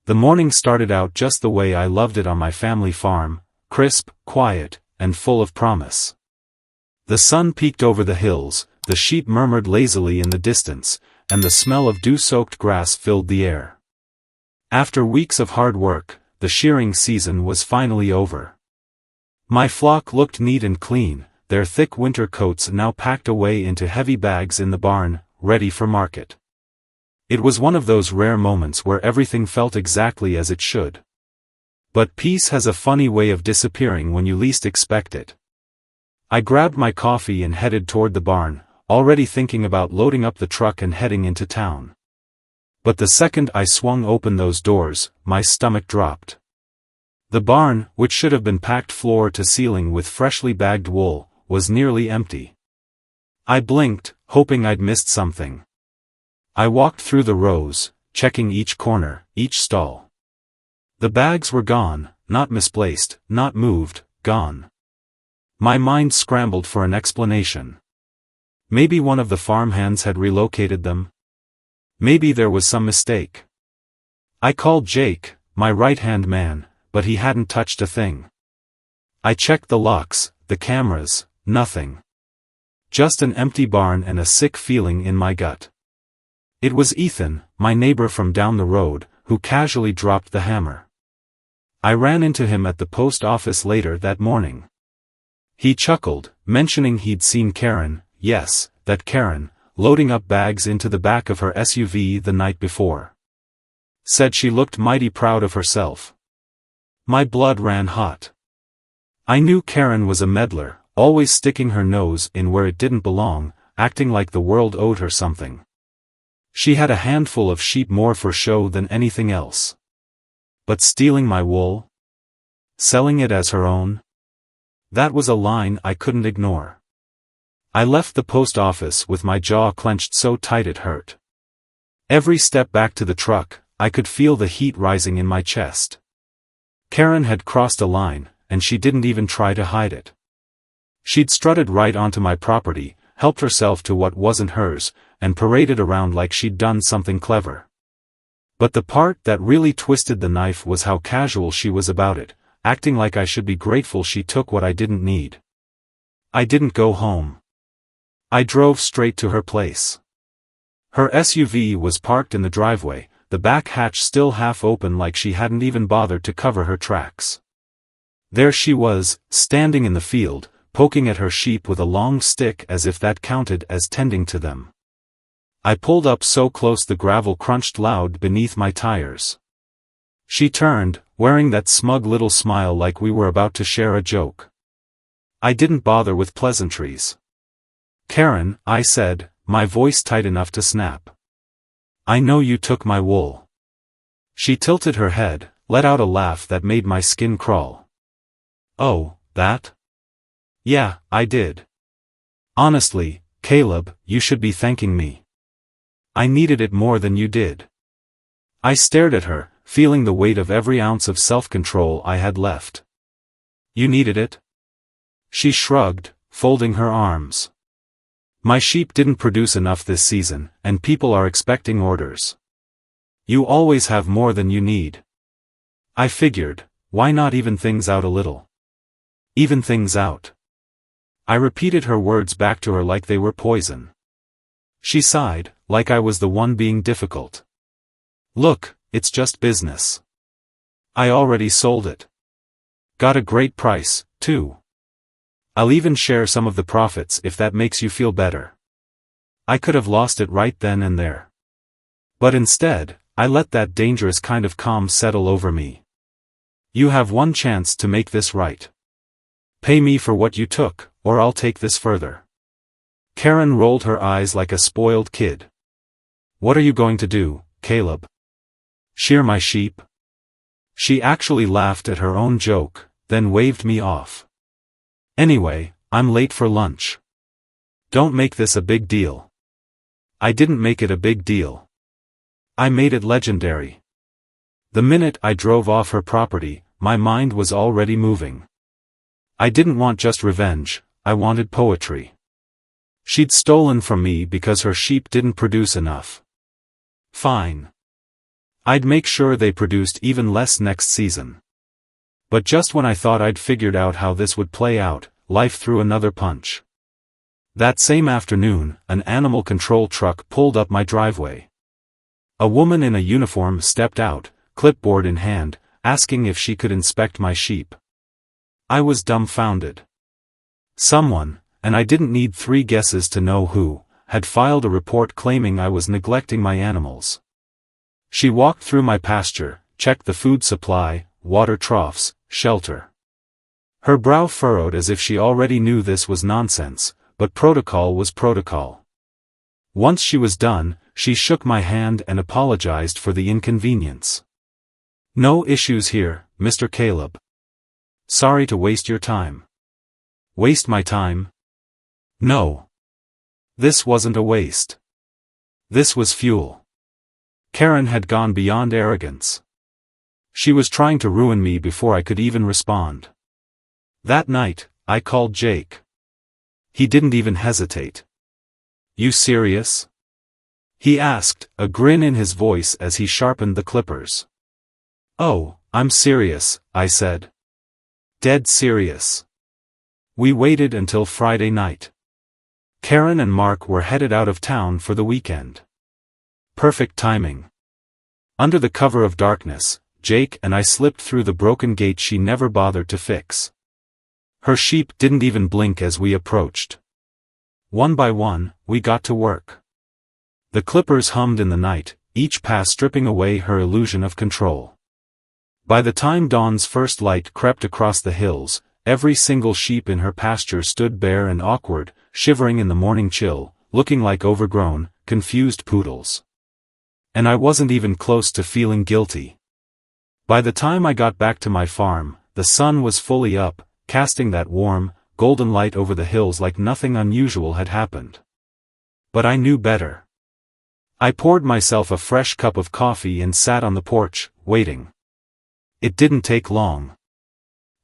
The morning started out just the way I loved it on my family farm, crisp, quiet, and full of promise. The sun peeked over the hills, the sheep murmured lazily in the distance, and the smell of dew-soaked grass filled the air. After weeks of hard work, the shearing season was finally over. My flock looked neat and clean, their thick winter coats now packed away into heavy bags in the barn, ready for market. It was one of those rare moments where everything felt exactly as it should. But peace has a funny way of disappearing when you least expect it. I grabbed my coffee and headed toward the barn, already thinking about loading up the truck and heading into town. But the second I swung open those doors, my stomach dropped. The barn, which should have been packed floor to ceiling with freshly bagged wool, was nearly empty. I blinked, hoping I'd missed something. I walked through the rows, checking each corner, each stall. The bags were gone, not misplaced, not moved, gone. My mind scrambled for an explanation. Maybe one of the farmhands had relocated them. Maybe there was some mistake. I called Jake, my right-hand man, but he hadn't touched a thing. I checked the locks, the cameras, nothing. Just an empty barn and a sick feeling in my gut. It was Ethan, my neighbor from down the road, who casually dropped the hammer. I ran into him at the post office later that morning. He chuckled, mentioning he'd seen Karen, yes, that Karen, loading up bags into the back of her SUV the night before. Said she looked mighty proud of herself. My blood ran hot. I knew Karen was a meddler, always sticking her nose in where it didn't belong, acting like the world owed her something. She had a handful of sheep more for show than anything else. But stealing my wool? Selling it as her own? That was a line I couldn't ignore. I left the post office with my jaw clenched so tight it hurt. Every step back to the truck, I could feel the heat rising in my chest. Karen had crossed a line, and she didn't even try to hide it. She'd strutted right onto my property, helped herself to what wasn't hers, and paraded around like she'd done something clever. But the part that really twisted the knife was how casual she was about it, acting like I should be grateful she took what I didn't need. I didn't go home. I drove straight to her place. Her SUV was parked in the driveway, the back hatch still half open like she hadn't even bothered to cover her tracks. There she was, standing in the field, poking at her sheep with a long stick as if that counted as tending to them. I pulled up so close the gravel crunched loud beneath my tires. She turned, wearing that smug little smile like we were about to share a joke. I didn't bother with pleasantries. "Karen," I said, my voice tight enough to snap. "I know you took my wool." She tilted her head, let out a laugh that made my skin crawl. "Oh, that? Yeah, I did. Honestly, Caleb, you should be thanking me. I needed it more than you did." I stared at her, feeling the weight of every ounce of self-control I had left. "You needed it?" She shrugged, folding her arms. "My sheep didn't produce enough this season, and people are expecting orders. You always have more than you need." I figured, why not even things out a little? Even things out. I repeated her words back to her like they were poison. She sighed, like I was the one being difficult. "Look, it's just business. I already sold it. Got a great price, too. I'll even share some of the profits if that makes you feel better." I could have lost it right then and there. But instead, I let that dangerous kind of calm settle over me. "You have one chance to make this right. Pay me for what you took, or I'll take this further." Karen rolled her eyes like a spoiled kid. "What are you going to do, Caleb? Shear my sheep?" She actually laughed at her own joke, then waved me off. "Anyway, I'm late for lunch. Don't make this a big deal." I didn't make it a big deal. I made it legendary. The minute I drove off her property, my mind was already moving. I didn't want just revenge, I wanted poetry. She'd stolen from me because her sheep didn't produce enough. Fine. I'd make sure they produced even less next season. But just when I thought I'd figured out how this would play out, life threw another punch. That same afternoon, an animal control truck pulled up my driveway. A woman in a uniform stepped out, clipboard in hand, asking if she could inspect my sheep. I was dumbfounded. Someone, and I didn't need 3 guesses to know who, had filed a report claiming I was neglecting my animals. She walked through my pasture, checked the food supply, water troughs, shelter. Her brow furrowed as if she already knew this was nonsense, but protocol was protocol. Once she was done, she shook my hand and apologized for the inconvenience. "No issues here, Mr. Caleb. Sorry to waste your time." Waste my time? No. This wasn't a waste. This was fuel. Karen had gone beyond arrogance. She was trying to ruin me before I could even respond. That night, I called Jake. He didn't even hesitate. "You serious?" he asked, a grin in his voice as he sharpened the clippers. "Oh, I'm serious," I said. "Dead serious." We waited until Friday night. Karen and Mark were headed out of town for the weekend. Perfect timing. Under the cover of darkness, Jake and I slipped through the broken gate she never bothered to fix. Her sheep didn't even blink as we approached. One by one, we got to work. The clippers hummed in the night, each pass stripping away her illusion of control. By the time dawn's first light crept across the hills, every single sheep in her pasture stood bare and awkward, shivering in the morning chill, looking like overgrown, confused poodles. And I wasn't even close to feeling guilty. By the time I got back to my farm, the sun was fully up, casting that warm, golden light over the hills like nothing unusual had happened. But I knew better. I poured myself a fresh cup of coffee and sat on the porch, waiting. It didn't take long.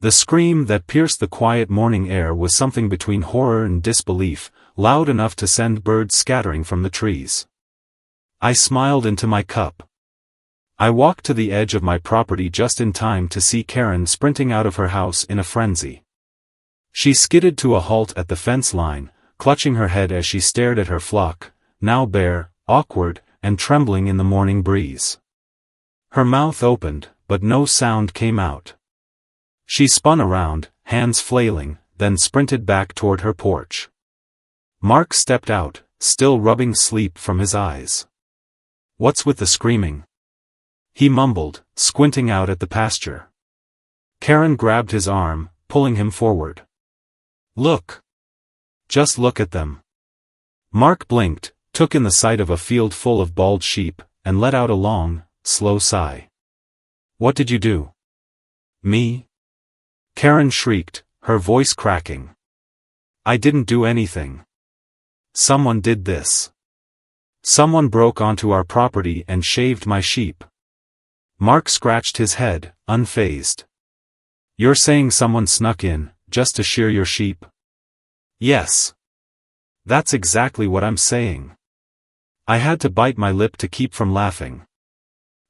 The scream that pierced the quiet morning air was something between horror and disbelief, loud enough to send birds scattering from the trees. I smiled into my cup. I walked to the edge of my property just in time to see Karen sprinting out of her house in a frenzy. She skidded to a halt at the fence line, clutching her head as she stared at her flock, now bare, awkward, and trembling in the morning breeze. Her mouth opened, but no sound came out. She spun around, hands flailing, then sprinted back toward her porch. Mark stepped out, still rubbing sleep from his eyes. "What's with the screaming?" he mumbled, squinting out at the pasture. Karen grabbed his arm, pulling him forward. "Look. Just look at them." Mark blinked, took in the sight of a field full of bald sheep, and let out a long, slow sigh. "What did you do?" "Me?" Karen shrieked, her voice cracking. "I didn't do anything. Someone did this. Someone broke onto our property and shaved my sheep." Mark scratched his head, unfazed. "You're saying someone snuck in, just to shear your sheep?" "Yes. That's exactly what I'm saying." I had to bite my lip to keep from laughing.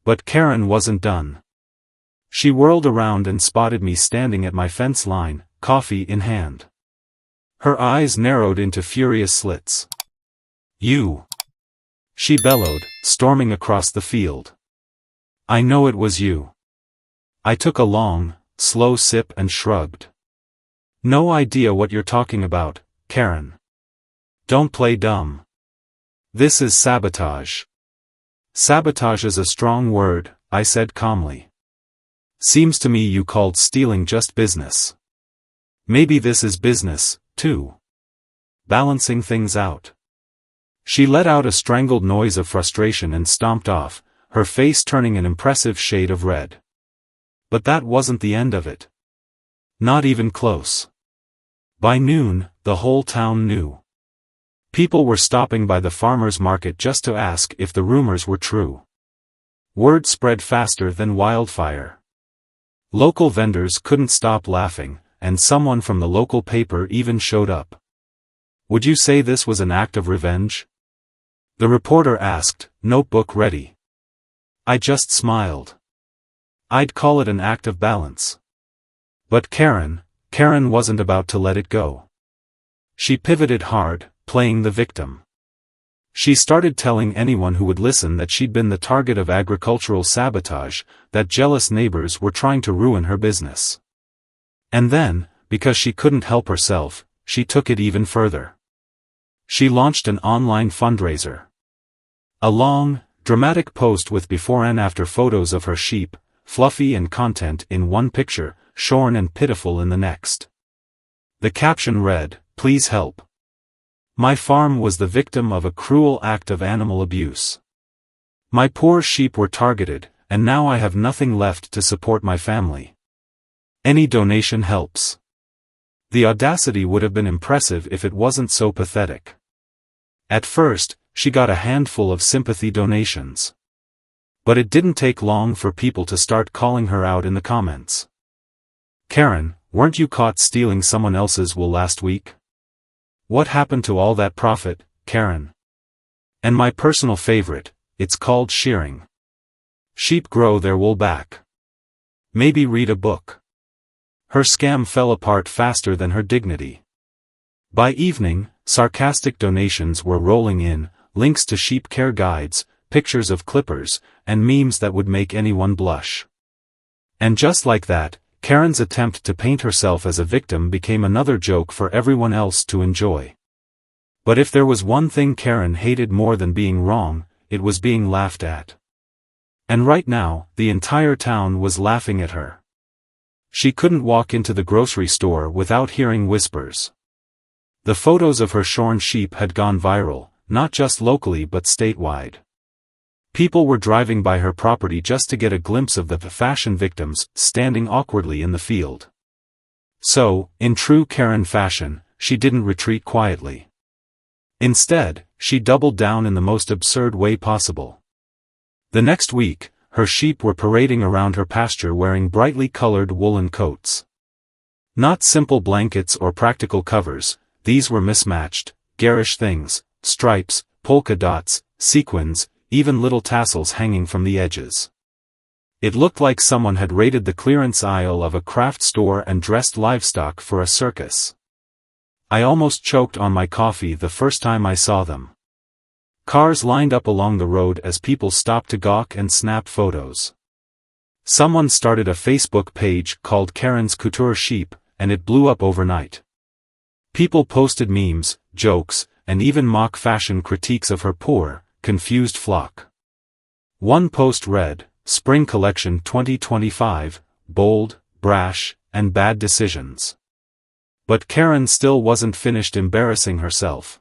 But Karen wasn't done. She whirled around and spotted me standing at my fence line, coffee in hand. Her eyes narrowed into furious slits. "You!" she bellowed, storming across the field. "I know it was you." I took a long, slow sip and shrugged. "No idea what you're talking about, Karen. Don't play dumb. This is sabotage." "Sabotage is a strong word," I said calmly. "Seems to me you called stealing just business. Maybe this is business, too. Balancing things out." She let out a strangled noise of frustration and stomped off, her face turning an impressive shade of red. But that wasn't the end of it. Not even close. By noon, the whole town knew. People were stopping by the farmer's market just to ask if the rumors were true. Word spread faster than wildfire. Local vendors couldn't stop laughing, and someone from the local paper even showed up. "Would you say this was an act of revenge?" the reporter asked, notebook ready. I just smiled. I'd call it an act of balance. But Karen wasn't about to let it go. She pivoted hard, playing the victim. She started telling anyone who would listen that she'd been the target of agricultural sabotage, that jealous neighbors were trying to ruin her business. And then, because she couldn't help herself, she took it even further. She launched an online fundraiser. A long, dramatic post with before and after photos of her sheep, fluffy and content in one picture, shorn and pitiful in the next. The caption read, "Please help. My farm was the victim of a cruel act of animal abuse. My poor sheep were targeted, and now I have nothing left to support my family. Any donation helps." The audacity would have been impressive if it wasn't so pathetic. At first, she got a handful of sympathy donations. But it didn't take long for people to start calling her out in the comments. "Karen, weren't you caught stealing someone else's wool last week? What happened to all that profit, Karen? And my personal favorite, it's called shearing. Sheep grow their wool back. Maybe read a book." Her scam fell apart faster than her dignity. By evening, sarcastic donations were rolling in, links to sheep care guides, pictures of clippers, and memes that would make anyone blush. And just like that, Karen's attempt to paint herself as a victim became another joke for everyone else to enjoy. But if there was one thing Karen hated more than being wrong, it was being laughed at. And right now, the entire town was laughing at her. She couldn't walk into the grocery store without hearing whispers. The photos of her shorn sheep had gone viral, not just locally but statewide. People were driving by her property just to get a glimpse of the fashion victims standing awkwardly in the field. So, in true Karen fashion, she didn't retreat quietly. Instead, she doubled down in the most absurd way possible. The next week, her sheep were parading around her pasture wearing brightly colored woolen coats. Not simple blankets or practical covers, these were mismatched, garish things, stripes, polka dots, sequins, even little tassels hanging from the edges. It looked like someone had raided the clearance aisle of a craft store and dressed livestock for a circus. I almost choked on my coffee the first time I saw them. Cars lined up along the road as people stopped to gawk and snap photos. Someone started a Facebook page called Karen's Couture Sheep, and it blew up overnight. People posted memes, jokes, and even mock fashion critiques of her poor, confused flock. One post read, "Spring Collection 2025, bold, brash, and bad decisions." But Karen still wasn't finished embarrassing herself.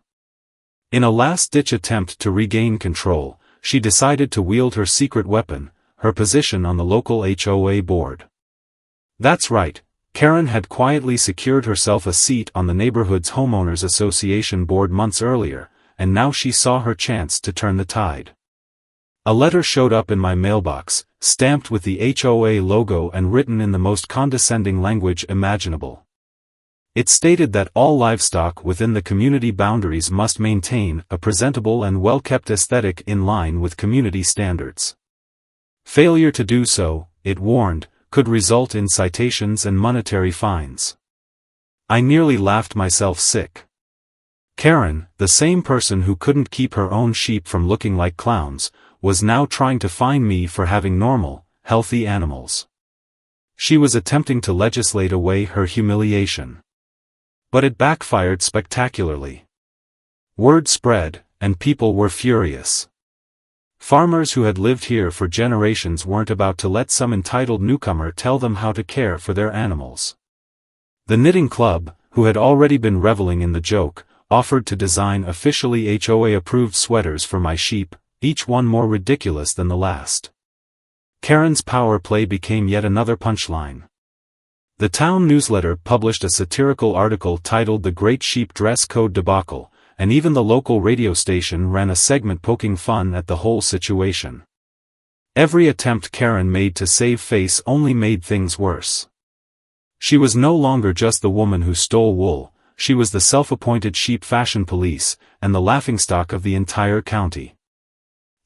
In a last-ditch attempt to regain control, she decided to wield her secret weapon, her position on the local HOA board. That's right, Karen had quietly secured herself a seat on the neighborhood's homeowners association board months earlier, and now she saw her chance to turn the tide. A letter showed up in my mailbox, stamped with the HOA logo and written in the most condescending language imaginable. It stated that all livestock within the community boundaries must maintain a presentable and well-kept aesthetic in line with community standards. Failure to do so, it warned, could result in citations and monetary fines. I nearly laughed myself sick. Karen, the same person who couldn't keep her own sheep from looking like clowns, was now trying to fine me for having normal, healthy animals. She was attempting to legislate away her humiliation. But it backfired spectacularly. Word spread, and people were furious. Farmers who had lived here for generations weren't about to let some entitled newcomer tell them how to care for their animals. The knitting club, who had already been reveling in the joke, offered to design officially HOA-approved sweaters for my sheep, each one more ridiculous than the last. Karen's power play became yet another punchline. The town newsletter published a satirical article titled "The Great Sheep Dress Code Debacle," and even the local radio station ran a segment poking fun at the whole situation. Every attempt Karen made to save face only made things worse. She was no longer just the woman who stole wool, she was the self-appointed sheep fashion police, and the laughingstock of the entire county.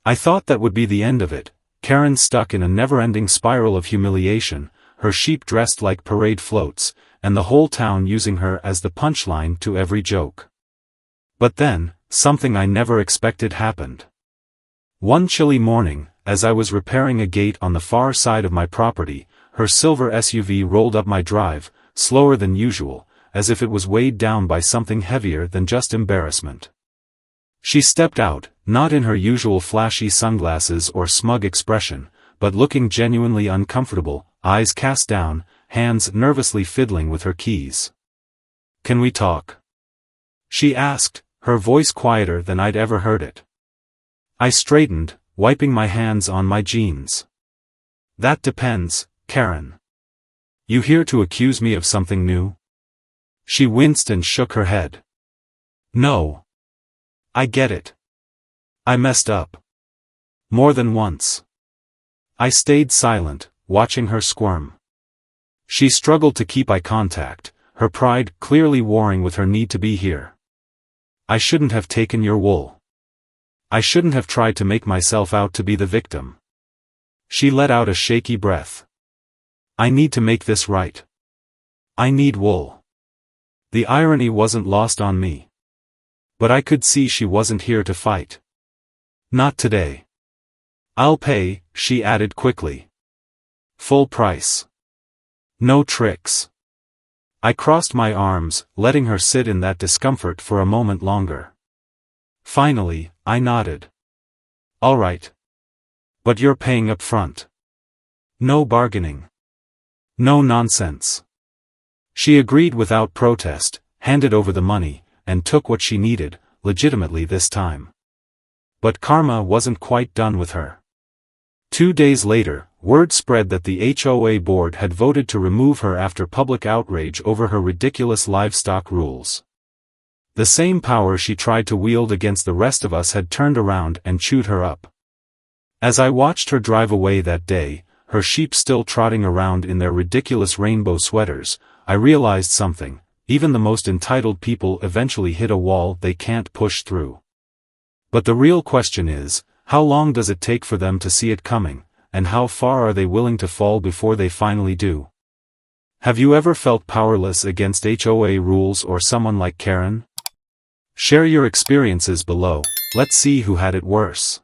I thought that would be the end of it, Karen stuck in a never-ending spiral of humiliation, her sheep dressed like parade floats, and the whole town using her as the punchline to every joke. But then, something I never expected happened. One chilly morning, as I was repairing a gate on the far side of my property, her silver SUV rolled up my drive, slower than usual, as if it was weighed down by something heavier than just embarrassment. She stepped out, not in her usual flashy sunglasses or smug expression, but looking genuinely uncomfortable, eyes cast down, hands nervously fiddling with her keys. "Can we talk?" she asked, her voice quieter than I'd ever heard it. I straightened, wiping my hands on my jeans. "That depends, Karen. You here to accuse me of something new?" She winced and shook her head. "No. I get it. I messed up. More than once." I stayed silent, watching her squirm. She struggled to keep eye contact, her pride clearly warring with her need to be here. "I shouldn't have taken your wool. I shouldn't have tried to make myself out to be the victim." She let out a shaky breath. "I need to make this right. I need wool." The irony wasn't lost on me. But I could see she wasn't here to fight. "Not today. I'll pay," she added quickly. "Full price. No tricks." I crossed my arms, letting her sit in that discomfort for a moment longer. Finally, I nodded. "All right. But you're paying up front. No bargaining. No nonsense." She agreed without protest, handed over the money, and took what she needed, legitimately this time. But karma wasn't quite done with her. 2 days later, word spread that the HOA board had voted to remove her after public outrage over her ridiculous livestock rules. The same power she tried to wield against the rest of us had turned around and chewed her up. As I watched her drive away that day, her sheep still trotting around in their ridiculous rainbow sweaters, I realized something: even the most entitled people eventually hit a wall they can't push through. But the real question is, how long does it take for them to see it coming, and how far are they willing to fall before they finally do? Have you ever felt powerless against HOA rules or someone like Karen? Share your experiences below. Let's see who had it worse.